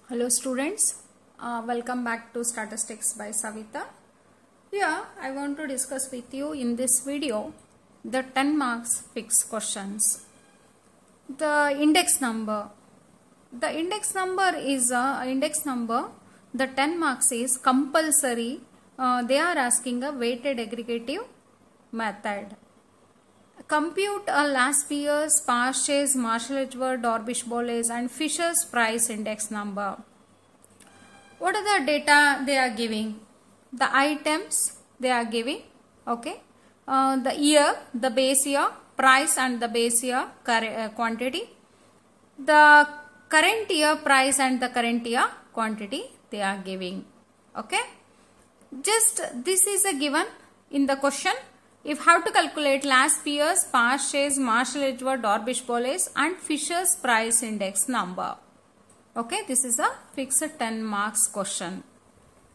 Hello students, welcome back to Statistics by Savita. Here I want to discuss with you in this video the 10 marks fixed questions. The index number. The index number is the 10 marks is compulsory. They are asking a weighted aggregative method. Compute a last year's Parsh's, Marshall-Edgeworth, Dorbish-Boles and Fisher's price index number. What are the data they are giving? The items they are giving, okay. The year, the base year, price and the base year quantity. The current year price and the current year quantity they are giving, okay. Just this is a given in the question. If how to calculate last year's Parsh's, Marshall-Edgeworth, Dorbish-Boles and Fisher's price index number. Okay, this is a fixed 10 marks question.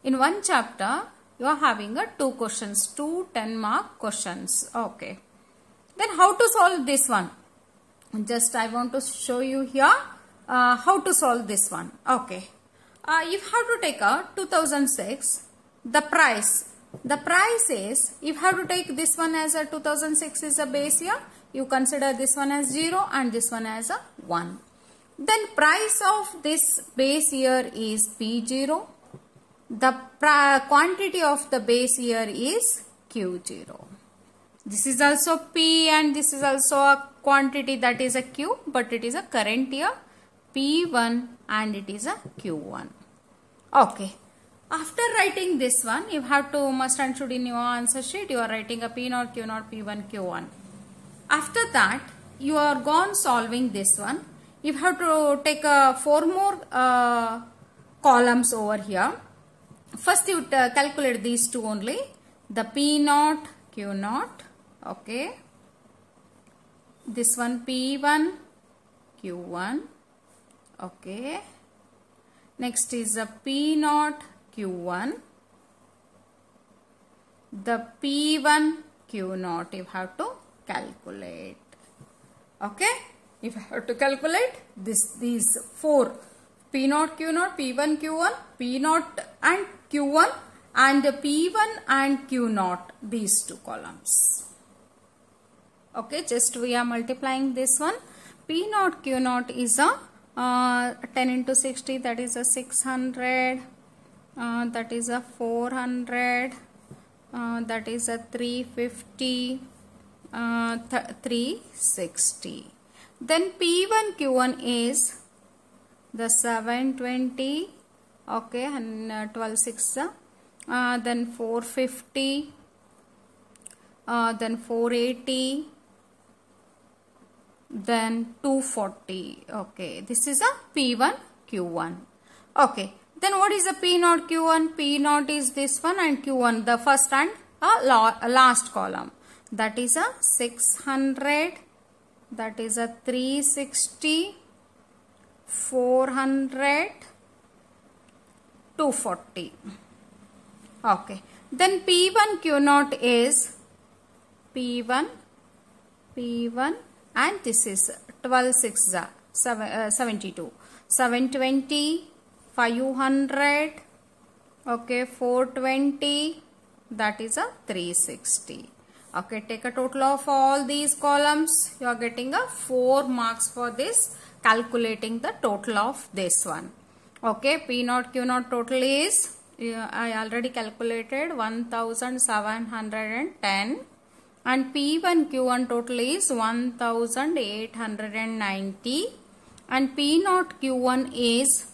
In one chapter, you are having two questions, two 10 mark questions. Okay. Then how to solve this one? Just I want to show you here how to solve this one. Okay. If how to take a 2006, the price. The price is, if you have to take this one as a 2006 is a base year, you consider this one as 0 and this one as a 1. Then price of this base year is P0. The quantity of the base year is Q0. This is also P and this is also a quantity that is a Q, but it is a current year P1 and it is a Q1. Okay. After writing this one, you have to must and should in your answer sheet, you are writing a P0, Q0, P1, Q1. After that, you are gone solving this one. You have to take 4 more columns over here. First, you calculate these two only. The P0, Q0, okay. This one P1, Q1, okay. Next is a P0, Q1, the P1 Q0 you have to calculate, okay. If you have to calculate these 4 P0 Q0, P1 Q1, P0 and Q1 and P1 and Q0, these two columns, okay. Just we are multiplying this one. P0 Q0 is a 10 into 60, that is a 600. That is a 400, that is a 350, 360. Then P1 Q1 is the 720, okay, and 12 6, then 450, then 480, then 240, okay. This is a P1 Q1, okay. Then what is the P0 Q1? P0 is this one and Q1 the first and last column. That is a 600, that is a 360, 400, 240. Okay. Then P1 Q0 is P1 and this is 12 6 72, 720, 500, okay, 420, that is a 360. Okay, take a total of all these columns. You are getting a 4 marks for this, calculating the total of this one. Okay, P0 Q0 total is, I already calculated 1710 and P1 Q1 total is 1890 and P0 Q1 is,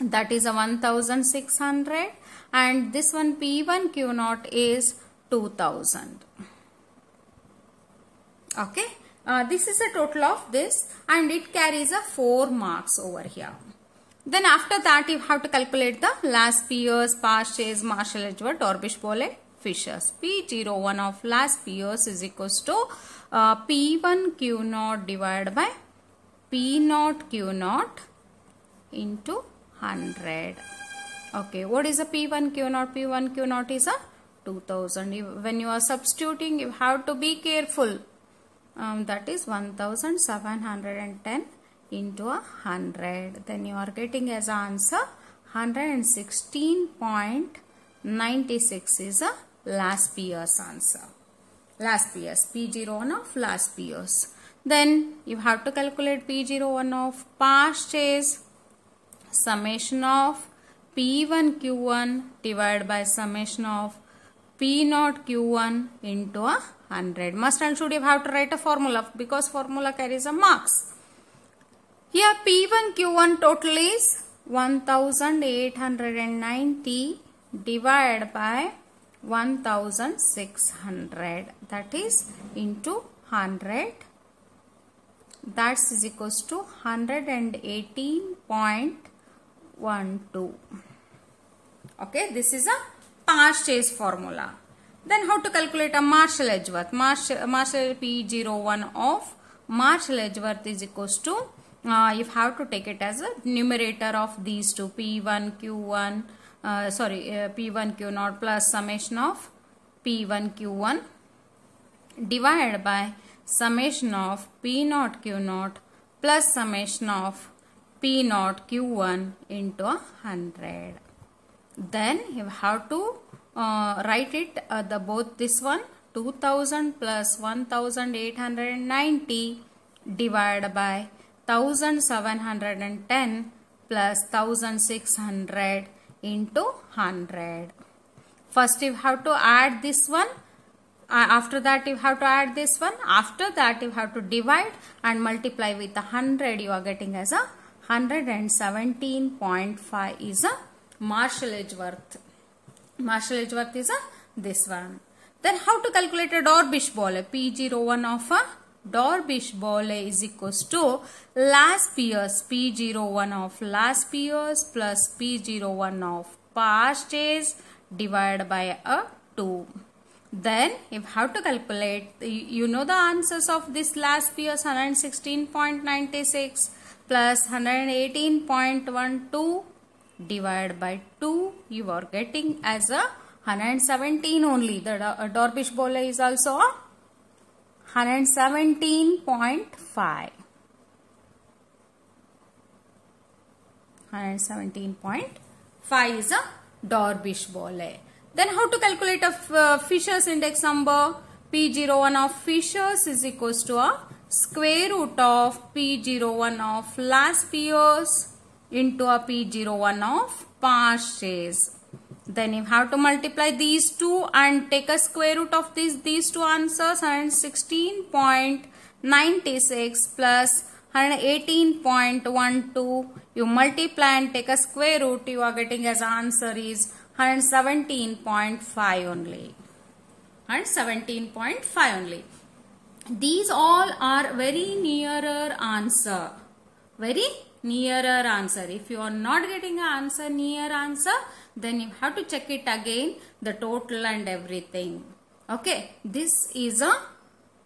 that is a 1600 and this one P1 Q0 is 2000. Okay, this is a total of this and it carries a 4 marks over here. Then after that you have to calculate the last year's Parsh's, Marshall-Edgeworth, Dorbish-Boles, Fisher's. P01 of last year's is equals to P1 Q0 divided by P0 Q0 into 100. Okay, what is a P1 Q0? P1 Q0 is a 2000. When you are substituting, you have to be careful. That is 1710 into 100. Then you are getting as answer 116.96 is a last Pierce answer. Last Pierce, P01 of last Pierce. Then you have to calculate P01 of past is summation of P1 Q1 divided by summation of P0 Q1 into 100. Must and should you have to write a formula because formula carries a marks. Here P1 Q1 total is 1890 divided by 1600, that is into 100, that is equals to 118.12. Okay, this is a past tense formula. Then how to calculate a Marshall-Edgeworth? Marshall P01 of Marshall-Edgeworth is equals to, you have to take it as a numerator of these two, P1 Q1, P1 Q0 plus summation of P1 Q1 divided by summation of P0 Q0 plus summation of P0 Q1 into 100. Then you have to write it both this one 2000 plus 1890 divided by 1710 plus 1600 into 100. First you have to add this one, after that you have to add this one, after that you have to divide and multiply with 100. You are getting as a 117.5 is a Marshall-Edgeworth. Marshall-Edgeworth is a this one. Then how to calculate a Dorbish-Bohle? P01 of a Dorbish-Bohle is equals to last Pierce, P01 of last Pierce plus P01 of past days divided by a 2. Then if how to calculate, you know the answers of this last Pierce 116.96 plus 118.12 divided by 2, you are getting as a 117 only. The Dorbish-Bohle is also 117.5. 117.5 is a Dorbish-Bohle. Then how to calculate a Fisher's index number? P01 of Fisher's is equals to a square root of P01 of last Pierce into a P01 of past days. Then you have to multiply these two and take a square root of these two answers. 116.96 plus 118.12. You multiply and take a square root. You are getting as answer is 117.5 only. 117.5 only. These all are very nearer answer. Very nearer answer. If you are not getting an answer, near answer, then you have to check it again, the total and everything. Okay, this is a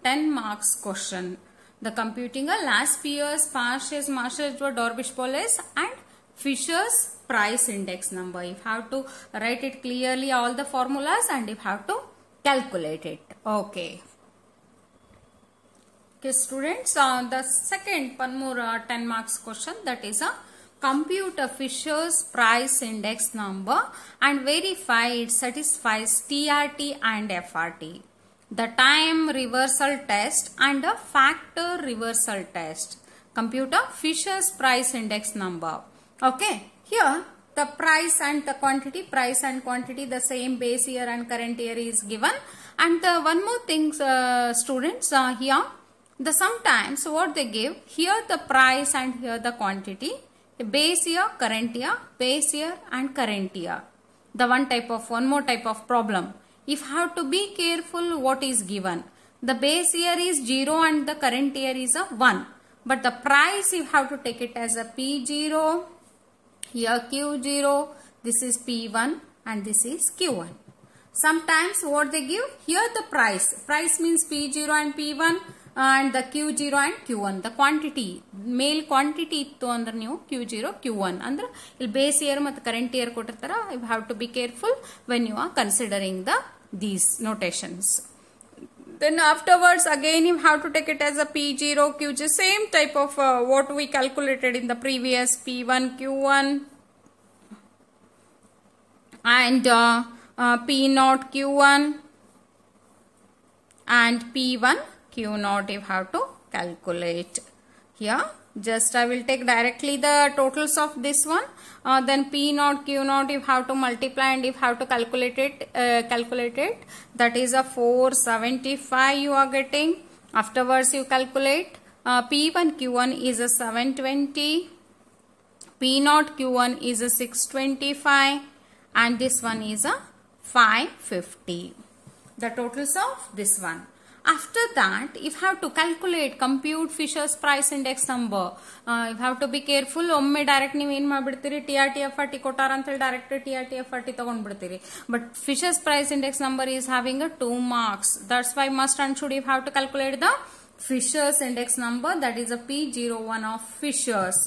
10 marks question. The computing a last Pierce, past days, Marshall-Edgeworth, Dorbish-Bohle and Fisher's price index number. You have to write it clearly all the formulas and you have to calculate it. Okay. Okay students, the second one more 10 marks question, that is a compute a Fisher's price index number and verify it satisfies TRT and FRT. The time reversal test and a factor reversal test. Compute a Fisher's price index number. Okay, here the price and the quantity, the same base year and current year is given. And the one more thing students, here the sometimes what they give, here the price and here the quantity, base year, current year, base year and current year. The one more type of problem. If have to be careful what is given. The base year is 0 and the current year is a 1. But the price you have to take it as a P0, here Q0, this is P1 and this is Q1. Sometimes what they give, here the price. Price means P0 and P1 and the Q0 and Q1. The quantity, male quantity ittu andre ನೀವು Q0, Q1 andre ಇಲ್ಲಿ base year ಮತ್ತು current year ಕೊಟ್ಟಿರ್ತಾರ. You have to be careful when you are considering these notations. Then afterwards again you have to take it as a P0 Q0, same type of what we calculated in the previous P1 Q1 and P0 Q1 and P1 Q0 you have to calculate. Here just I will take directly the totals of this one. Then P0 Q0 you have to multiply and you have to calculate it. That is a 475 you are getting. Afterwards you calculate P1 Q1 is a 720, P0 Q1 is a 625 and this one is a 550. The totals of this one. After that, if you have to calculate, compute Fisher's price index number, you have to be careful. Omme direct ನೀವು ಏನು ಮಾಡಿಬಿಡ್ತೀರಿ TRTFRT ಕೊಟ್ಟಾರ ಅಂತ ಹೇಳಿ direct TRTFRT ತಗೊಂಡ್ಬಿಡ್ತೀರಿ. But Fisher's price index number is having a 2 marks. That's why must and should you have to calculate the Fisher's index number, that is a P01 of Fisher's.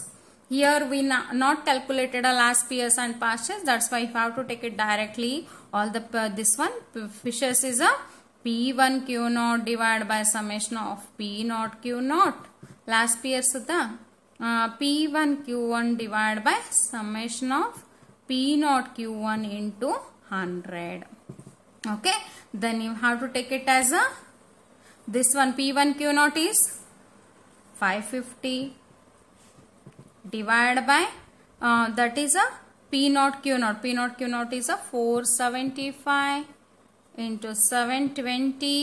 Here we not calculated a last years and past years. That's why you have to take it directly. All the this one Fisher's is a P1 Q0 divided by summation of P0 Q0. Last year's the P1 Q1 divided by summation of P0 Q1 into 100. Okay. Then you have to take it as a this one P1 Q0 is 550 divided by that is a P0 Q0. P0 Q0 is a 475 into 720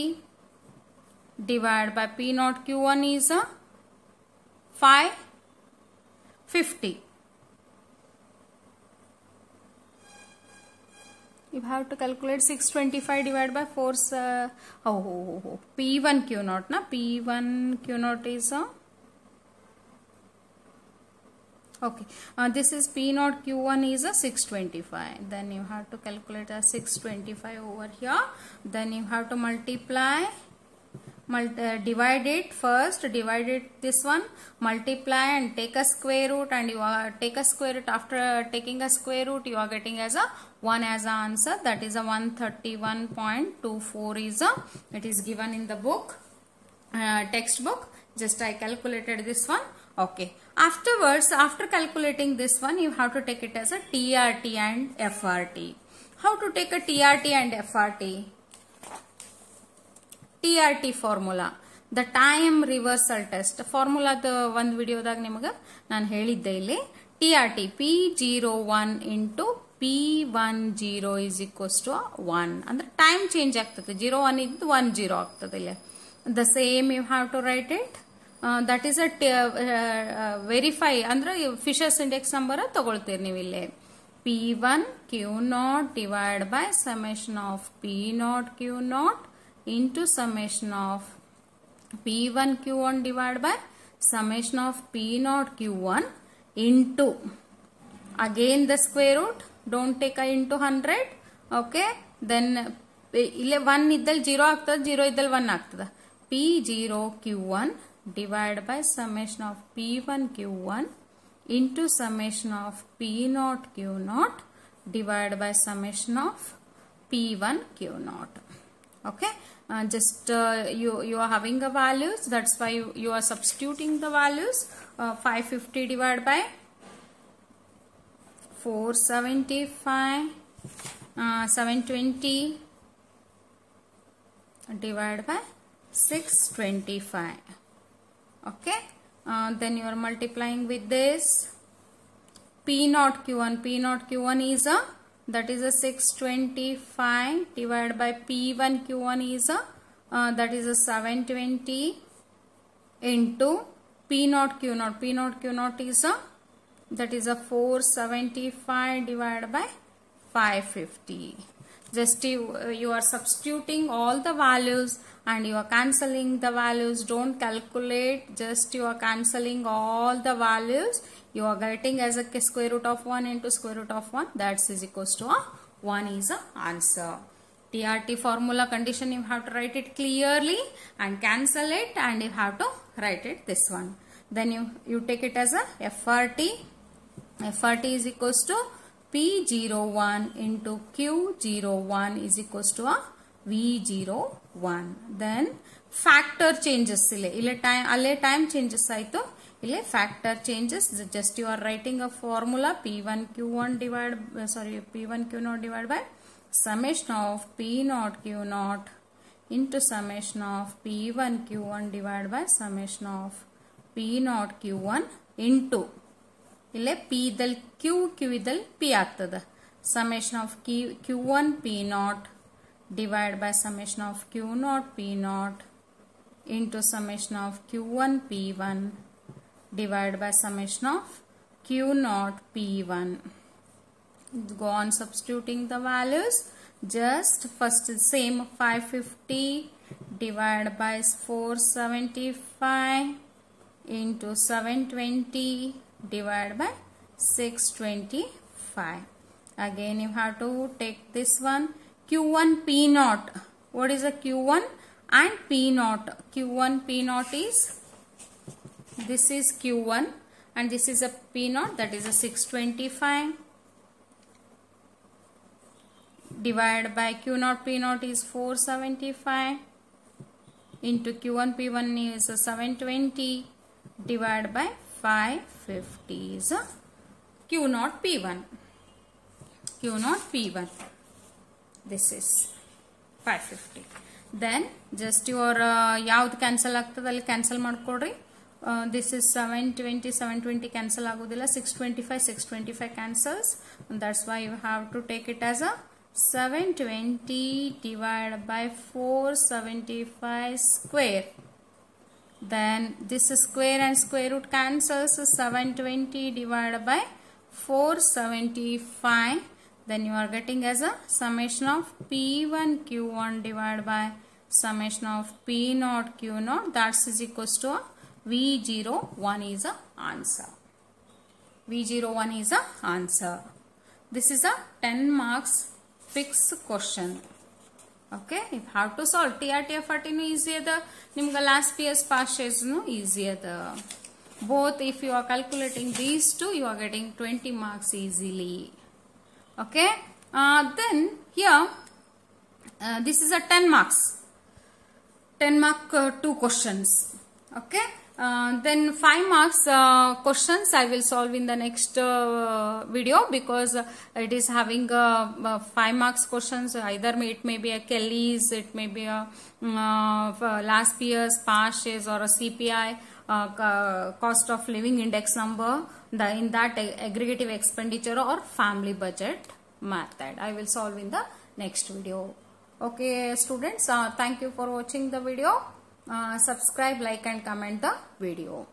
divided by P0 Q1 is a 550. You have to calculate 625 divided by 4. P1 Q0 na P1 Q0 is a okay. This is P0 Q1 is a 625. Then you have to calculate a 625 over here. Then you have to multiply. Divide it first. Divide it this one. Multiply and take a square root. And you are take a square root. After taking a square root, you are getting as a 1 as an answer. That is a 131.24 is a. It is given in the book, textbook. Just I calculated this one. Okay. Afterwards, after calculating this one, you have to take it as a TRT and FRT. How to take a TRT and FRT? TRT formula. The time reversal test. Formula the one video ದಾಗ ನಿಮಗೆ ನಾನು ಹೇಳಿದ್ದೆ ಇಲ್ಲಿ. TRT P01 into P10 is equals to 1. ಅಂದ್ರೆ time change ಆಗ್ತದೆ. 01 ಇದ್ದು 10 ಆಗ್ತದೆ ಇಲ್ಲಿ. The same you have to write it. That is a verify ಅಂದ್ರೆ Fisher's index number ತಗೊಳ್ತೀರಿ ನೀವು ಇಲ್ಲಿ. P1 Q0 divided by summation of P0 Q0 into summation of P1 Q1 divided by summation of P0 Q1 into again the square root. Don't take a into 100. Okay. Then ಇಲ್ಲಿ 1 ಇದ್ದಲ್ಲಿ 0 ಆಗ್ತದೆ, 0 ಇದ್ದಲ್ಲಿ 1 ಆಗ್ತದೆ. P0 Q1 divided by summation of P1 Q1 into summation of P0 Q0 divided by summation of P1 Q0. Okay. Just you are having the values. That's why you are substituting the values. 550 divided by 475, 720 divided by 625. Okay. Then you are multiplying with this. P0 Q1. P0 Q1 is a, that is a 625 divided by P1 Q1 is a, that is a 720 into P0 Q0. P0 Q0 is a, that is a 475 divided by 550. Just you are substituting all the values and you are cancelling the values. Don't calculate, just you are cancelling all the values. You are getting as a square root of 1 into square root of 1. That is equals to a 1 is the answer. TRT formula condition you have to write it clearly and cancel it, and you have to write it this one. Then you take it as a FRT. FRT is equals to P01 into Q01 is equals to a V01. 1. Then factor changes ile time alle time changes aito ile factor changes. Just you are writing a formula P1 Q1 P1 Q0 divided by summation of P0 Q0 into summation of P1 Q1 divided by summation of P0 Q1 into ile P idal Q idal P ಆಗ್ತದೆ. Summation of Q1 P0 divided by summation of Q0 P0 into summation of Q1 P1 divided by summation of Q0 P1. Go on substituting the values. Just first same 550 divided by 475 into 720 divided by 625. Again you have to take this one Q1 P0. What is a Q1 and P0? Q1 P0 is, this is Q1 and this is a P0, that is a 625 divided by Q0 P0 is 475 into Q1 P1 is 720 divided by 550 is Q0 P1. Q0 P1. This is 550. Then just your ಯಾವ್ದು cancel ಆಗ್ತದೆ ಅಲ್ಲಿ cancel ಮಾಡ್ಕೊಡ್ರಿ. This is 720 cancel ಆಗೋದಿಲ್ಲ. 625 cancels. That's why you have to take it as a 720 divided by 475 square. Then this square and square root cancels. 720 divided by 475. Then you are getting as a summation of P1 Q1 divided by summation of P0 Q0. That is equals to V01 is a answer. V01 is a answer. This is a 10 marks fixed question. Okay, you have to solve. TRTF no easy ada. Nimga last PS past years no easy ada. Both if you are calculating these two, you are getting 20 marks easily. Okay, then here this is a 10 marks. 10 mark 2 questions. Okay, then 5 marks questions I will solve in the next video, because it is having 5 marks questions. Either it may be a Kelly's, it may be a last year's past years, or a CPI, cost of living index number, in that aggregative expenditure or family budget method. I will solve in the next video. Okay students, thank you for watching the video. Subscribe, like and comment the video.